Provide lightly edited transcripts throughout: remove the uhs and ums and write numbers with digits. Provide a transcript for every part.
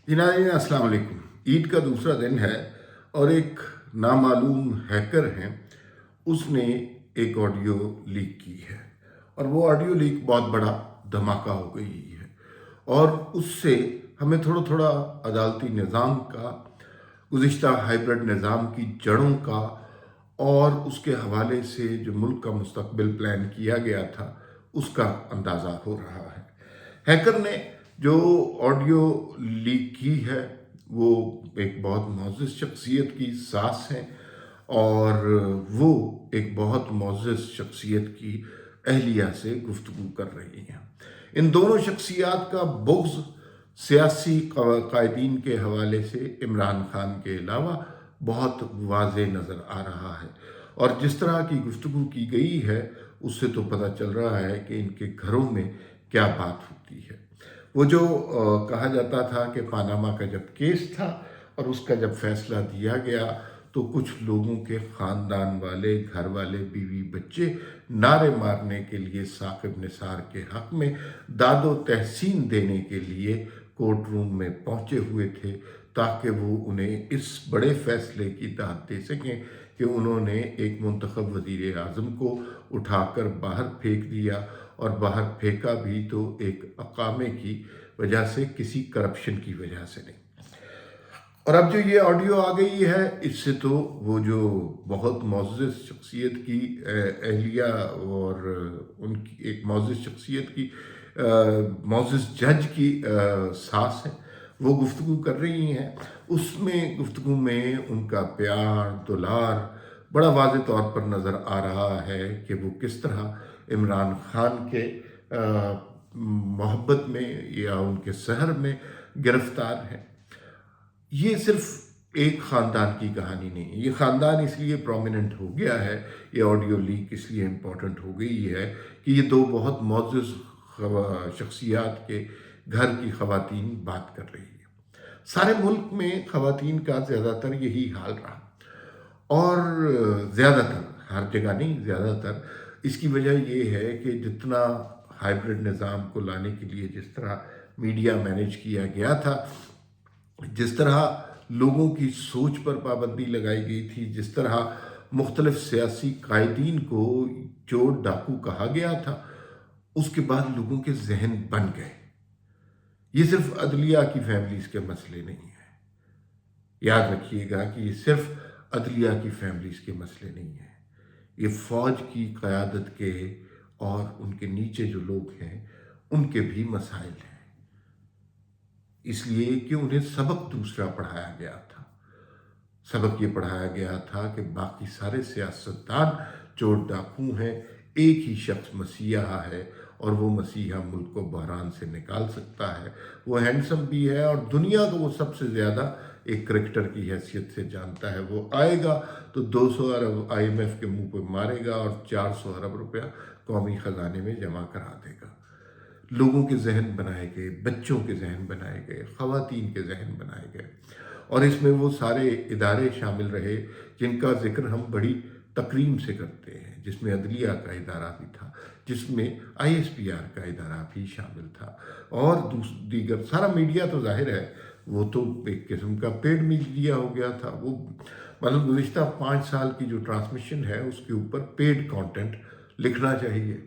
जी नाज़रीन, अस्सलाम वालेकुम। ईद का दूसरा दिन है और एक नामालूम हैकर हैं, उसने एक ऑडियो लीक की है और वो ऑडियो लीक बहुत बड़ा धमाका हो गई है और उससे हमें थोड़ा थोड़ा अदालती निज़ाम का, गुज़िश्ता हाइब्रिड निज़ाम की जड़ों का और उसके हवाले से जो मुल्क का मुस्तकबिल प्लान किया गया था उसका अंदाज़ा हो रहा है। हैकर ने जो ऑडियो लीक की है वो एक बहुत मोअज़्ज़ज़ शख्सियत की सास है और वो एक बहुत मोअज़्ज़ज़ शख्सियत की अहलिया से गुफ्तगू कर रही हैं। इन दोनों शख्सियात का बुग़्ज़ सियासी कायदीन के हवाले से इमरान खान के अलावा बहुत वाज़े नज़र आ रहा है और जिस तरह की गुफ्तगू की गई है उससे तो पता चल रहा है कि इनके घरों में क्या बात होती है। वो जो कहा जाता था कि पानामा का जब केस था और उसका जब फैसला दिया गया तो कुछ लोगों के ख़ानदान वाले, घर वाले, बीवी बच्चे नारे मारने के लिए साकिब निसार के हक़ में दादो तहसीन देने के लिए कोर्ट रूम में पहुँचे हुए थे ताकि वो उन्हें इस बड़े फ़ैसले की दाद दे सकें कि उन्होंने एक मुंतखब वज़ीर आज़म को उठाकर बाहर फेंक दिया और बाहर फेंका भी तो एक अकामे की वजह से, किसी करप्शन की वजह से नहीं। और अब जो ये ऑडियो आ गई है इससे तो वो जो बहुत मोअज़्ज़ज़ शख्सियत की अहलिया और उनकी एक मोअज़्ज़ज़ शख्सियत की मोअज़्ज़ज़ जज की सास है, वो गुफ्तगू कर रही हैं। उसमें गुफ्तगू में उनका प्यार दुलार बड़ा वाज़े तौर पर नज़र आ रहा है कि वो किस तरह इमरान खान के मोहब्बत में या उनके सहर में गिरफ्तार हैं। ये सिर्फ एक ख़ानदान की कहानी नहीं है। ये ख़ानदान इसलिए प्रोमिनेंट हो गया है, ये ऑडियो लीक इसलिए इम्पोर्टेंट हो गई है कि ये दो बहुत मोअज़्ज़ज़ शख्सियात के घर की ख़वातीन बात कर रही है। सारे मुल्क में ख़वातीन का ज़्यादातर यही हाल रहा और ज़्यादातर, हर जगह नहीं, ज़्यादातर। इसकी वजह ये है कि जितना हाइब्रिड निज़ाम को लाने के लिए जिस तरह मीडिया मैनेज किया गया था, जिस तरह लोगों की सोच पर पाबंदी लगाई गई थी, जिस तरह मुख्तलिफ सियासी कायदीन को चोर डाकू कहा गया था, उसके बाद लोगों के जहन बन गए। ये सिर्फ अदलिया की फैमिलीज़ के मसले नहीं हैं। याद रखिएगा कि ये सिर्फ अदलिया की फैमिलीज़ के मसले नहीं हैं। ये फ़ौज की क़यादत के और उनके नीचे जो लोग हैं उनके भी मसाइल हैं, इसलिए कि उन्हें सबक दूसरा पढ़ाया गया था। सबक ये पढ़ाया गया था कि बाकी सारे सियासतदान चोर डाकू हैं, एक ही शख्स मसीहा है और वो मसीहा मुल्क को बहरान से निकाल सकता है। वो हैंडसम भी है और दुनिया को वो सबसे ज़्यादा एक क्रिकेटर की हैसियत से जानता है। वो आएगा तो 200 अरब IMF के मुंह पे मारेगा और 400 अरब रुपया कौमी ख़जाने में जमा करा देगा। लोगों के जहन बनाए गए, बच्चों के जहन बनाए गए, ख़वातीन के जहन बनाए गए और इसमें वो सारे इदारे शामिल रहे जिनका ज़िक्र हम बड़ी तकरीम से करते हैं, जिसमें अदलिया का इदारा भी था, जिसमें ISPR का इदारा भी शामिल था और दीगर सारा मीडिया तो ज़ाहिर है वो तो एक किस्म का पेड मीडिया हो गया था। वो मतलब गुज़िश्ता 5 साल की जो ट्रांसमिशन है उसके ऊपर पेड कंटेंट लिखना चाहिए,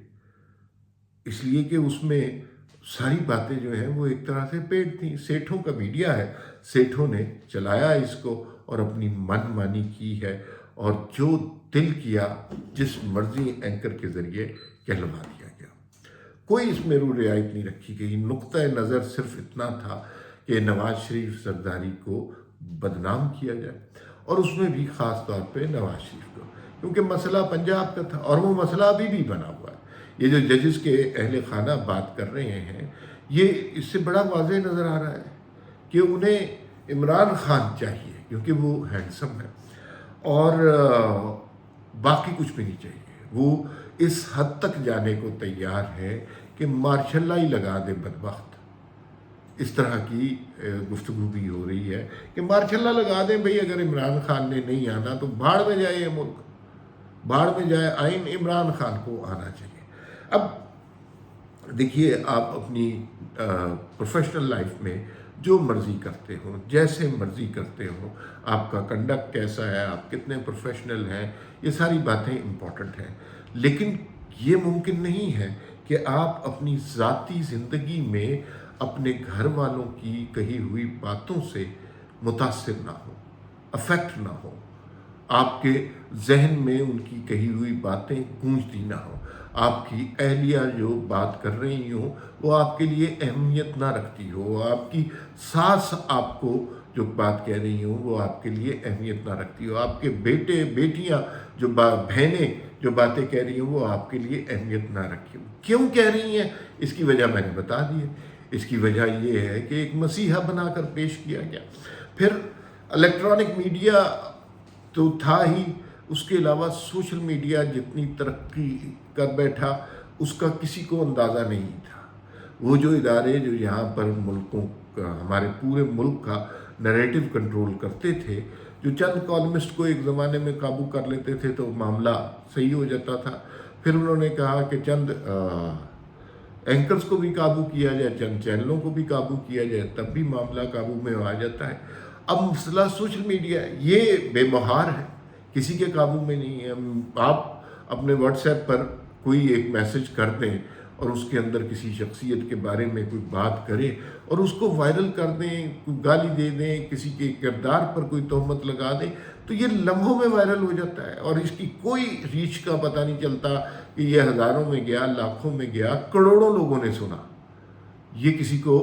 इसलिए कि उसमें सारी बातें जो हैं वो एक तरह से पेड थी। सेठों का मीडिया है, सेठों ने चलाया इसको और अपनी मनमानी की है और जो दिल किया जिस मर्जी एंकर के ज़रिए कहलवा दिया गया। कोई इसमें रूल रियायत नहीं रखी गई। नुक्ता नज़र सिर्फ इतना था कि नवाज शरीफ सरदारी को बदनाम किया जाए और उसमें भी ख़ास तौर पे नवाज शरीफ को, क्योंकि मसला पंजाब का था और वो मसला अभी भी बना हुआ है। ये जो जजेस के अहले खाना बात कर रहे हैं, ये इससे बड़ा वाज़ेह नज़र आ रहा है कि उन्हें इमरान खान चाहिए क्योंकि वो हैंडसम है और बाकी कुछ भी नहीं चाहिए। वो इस हद तक जाने को तैयार है कि मार्शल ही लगा दे बदबख्त। इस तरह की गुफ्तगू भी हो रही है कि मार्शल लगा दें भाई, अगर इमरान खान ने नहीं आना तो भाड़ में जाए ये मुल्क, भाड़ में जाए, आइन इमरान खान को आना चाहिए। अब देखिए, आप अपनी प्रोफेशनल लाइफ में जो मर्ज़ी करते हो, जैसे मर्ज़ी करते हो, आपका कंडक्ट कैसा है, आप कितने प्रोफेशनल हैं, ये सारी बातें इम्पॉर्टेंट हैं। लेकिन ये मुमकिन नहीं है कि आप अपनी ज़ाती ज़िंदगी में अपने घर वालों की कही हुई बातों से मुतासिर ना हो, अफेक्ट ना हो, आपके जहन में उनकी कही हुई बातें गूंजती ना हो, आपकी अहलिया जो बात कर रही हो वो आपके लिए अहमियत ना रखती हो, आपकी सास आपको जो बात कह रही हो वो आपके लिए अहमियत ना रखती हो, आपके बेटे बेटियां जो बहनें जो बातें कह रही हो वो आपके लिए अहमियत ना रखी हो। क्यों कह रही हैं, इसकी वजह मैंने बता दी है। इसकी वजह ये है कि एक मसीहा बनाकर पेश किया गया। फिर इलेक्ट्रॉनिक मीडिया तो था ही, उसके अलावा सोशल मीडिया जितनी तरक्की कर बैठा उसका किसी को अंदाज़ा नहीं था। वो जो इदारे जो यहाँ पर मुल्कों का, हमारे पूरे मुल्क का नैरेटिव कंट्रोल करते थे, जो चंद कॉलमिस्ट को एक ज़माने में काबू कर लेते थे तो मामला सही हो जाता था। फिर उन्होंने कहा कि चंद एंकर्स को भी काबू किया जाए, चंद चैनलों को भी काबू किया जाए, तब भी मामला काबू में आ जाता है। अब मसला सोशल मीडिया ये बेमहार है, किसी के काबू में नहीं है। आप अपने व्हाट्सएप पर कोई एक मैसेज कर दें और उसके अंदर किसी शख्सियत के बारे में कोई बात करें और उसको वायरल कर दें, कोई गाली दे दें, किसी के किरदार पर कोई तोहमत लगा दें, तो ये लम्हों में वायरल हो जाता है और इसकी कोई रीच का पता नहीं चलता कि ये हज़ारों में गया, लाखों में गया, करोड़ों लोगों ने सुना, ये किसी को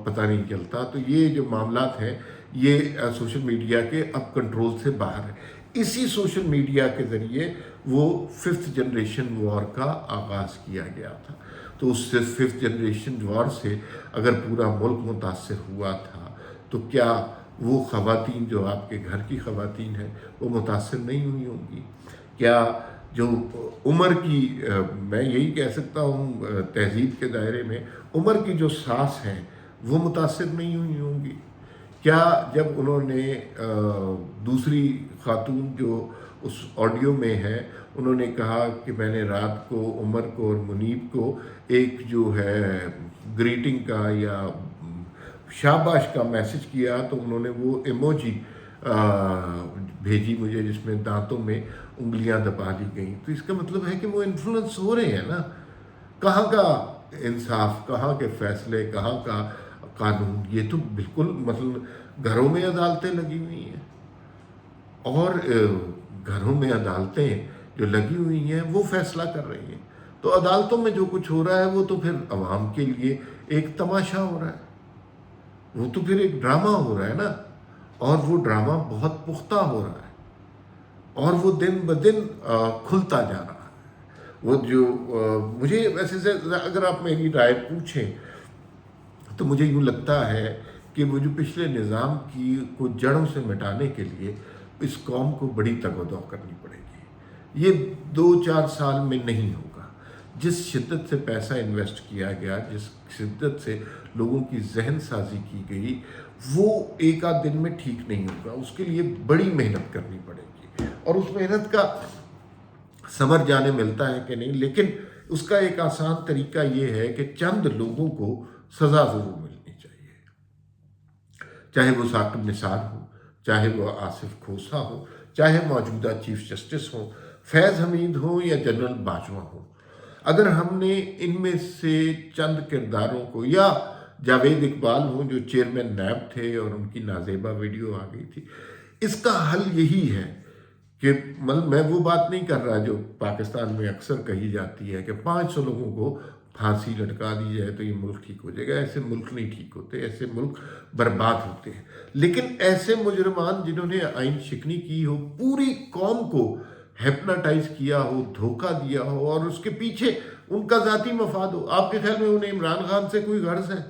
पता नहीं चलता। तो ये जो मामलात हैं ये सोशल मीडिया के अब कंट्रोल से बाहर है। इसी सोशल मीडिया के ज़रिए वो 5th जनरेशन वॉर का आगाज़ किया गया था। तो उस 5th जनरेशन वॉर से अगर पूरा मुल्क मुतासर हुआ था तो क्या वो ख़वातीन जो आपके घर की ख़वातीन हैं वो मुतासर नहीं हुई होंगी? क्या जो उम्र की मैं यही कह सकता हूँ तहज़ीब के दायरे में उम्र की जो सास हैं वो मुतासर नहीं हुई होंगी? क्या जब उन्होंने दूसरी खातून जो उस ऑडियो में है उन्होंने कहा कि मैंने रात को उमर को और मुनीब को एक जो है ग्रीटिंग का या शाबाश का मैसेज किया तो उन्होंने वो इमोजी भेजी मुझे जिसमें दांतों में उंगलियां दबा दी गई, तो इसका मतलब है कि वो इन्फ्लुएंस हो रहे हैं ना। कहाँ का इंसाफ, कहाँ के फैसले, कहाँ का कानून? ये तो बिल्कुल मतलब घरों में अदालतें लगी हुई हैं और घरों में अदालतें जो लगी हुई हैं वो फैसला कर रही हैं। तो अदालतों में जो कुछ हो रहा है वो तो फिर अवाम के लिए एक तमाशा हो रहा है, वो तो फिर एक ड्रामा हो रहा है ना। और वो ड्रामा बहुत पुख्ता हो रहा है और वो दिन ब दिन खुलता जा रहा है। वो जो मुझे वैसे से अगर आप मेरी राय पूछें तो मुझे यूँ लगता है कि वो जो पिछले निज़ाम की को जड़ों से मिटाने के लिए इस कौम को बड़ी तगदौ करनी पड़ेगी। ये 2-4 साल में नहीं होगा। जिस शिद्दत से पैसा इन्वेस्ट किया गया, जिस शिद्दत से लोगों की जहन साजी की गई, वो एक आध दिन में ठीक नहीं होगा। उसके लिए बड़ी मेहनत करनी पड़ेगी और उस मेहनत का समर जाने मिलता है कि नहीं, लेकिन उसका एक आसान तरीका ये है कि चंद लोगों को सज़ा ज़रूर मिलनी चाहिए, चाहे वो साकिब निसार हो, चाहे वो आसिफ खोसा हो, चाहे मौजूदा चीफ जस्टिस हो, फैज़ हमीद हो या जनरल बाजवा हो। अगर हमने इनमें से चंद किरदारों को, या जावेद इकबाल हो जो चेयरमैन नैब थे और उनकी नाजेबा वीडियो आ गई थी, इसका हल यही है कि मतलब मैं वो बात नहीं कर रहा जो पाकिस्तान में अक्सर कही जाती है कि 500 लोगों को फांसी लटका दी जाए तो ये मुल्क ठीक हो जाएगा। ऐसे मुल्क नहीं ठीक होते, ऐसे मुल्क बर्बाद होते हैं। लेकिन ऐसे मुजरमान जिन्होंने आइन शिकनी की हो, पूरी कौम को हेप्नाटाइज किया हो, धोखा दिया हो और उसके पीछे उनका ज़ाती मफाद हो, आपके ख्याल में उन्हें इमरान खान से कोई गर्ज है?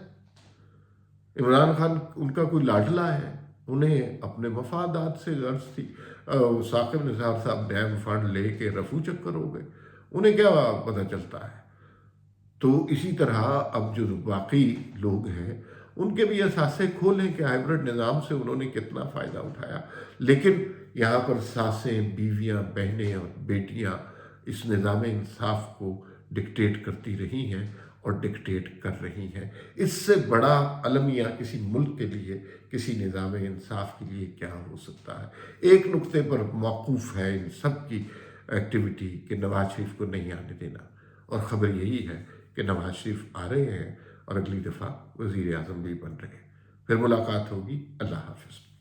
इमरान खान उनका कोई लाडला है? उन्हें अपने मफादात से गर्ज थी। साकिब निसार साहब डैम फंड ले के रफू चक्कर हो गए, उन्हें क्या पता चलता है? तो इसी तरह अब जो बाकी लोग हैं उनके भी असासे खोलें कि हाइब्रिड निज़ाम से उन्होंने कितना फ़ायदा उठाया। लेकिन यहाँ पर सासें, बीवियाँ, बहनें और बेटियाँ इस निज़ाम इंसाफ को डिक्टेट करती रही हैं اور ڈکٹیٹ کر رہی ہیں۔ اس سے بڑا المیہ کسی ملک کے لیے، کسی نظام انصاف کے لیے کیا ہو سکتا ہے؟ ایک نقطے پر موقوف ہے ان سب کی ایکٹیویٹی کہ نواز شریف کو نہیں آنے دینا، اور خبر یہی ہے کہ نواز شریف آ رہے ہیں اور اگلی دفعہ وزیر اعظم بھی بن رہے ہیں۔ پھر ملاقات ہوگی۔ اللہ حافظ۔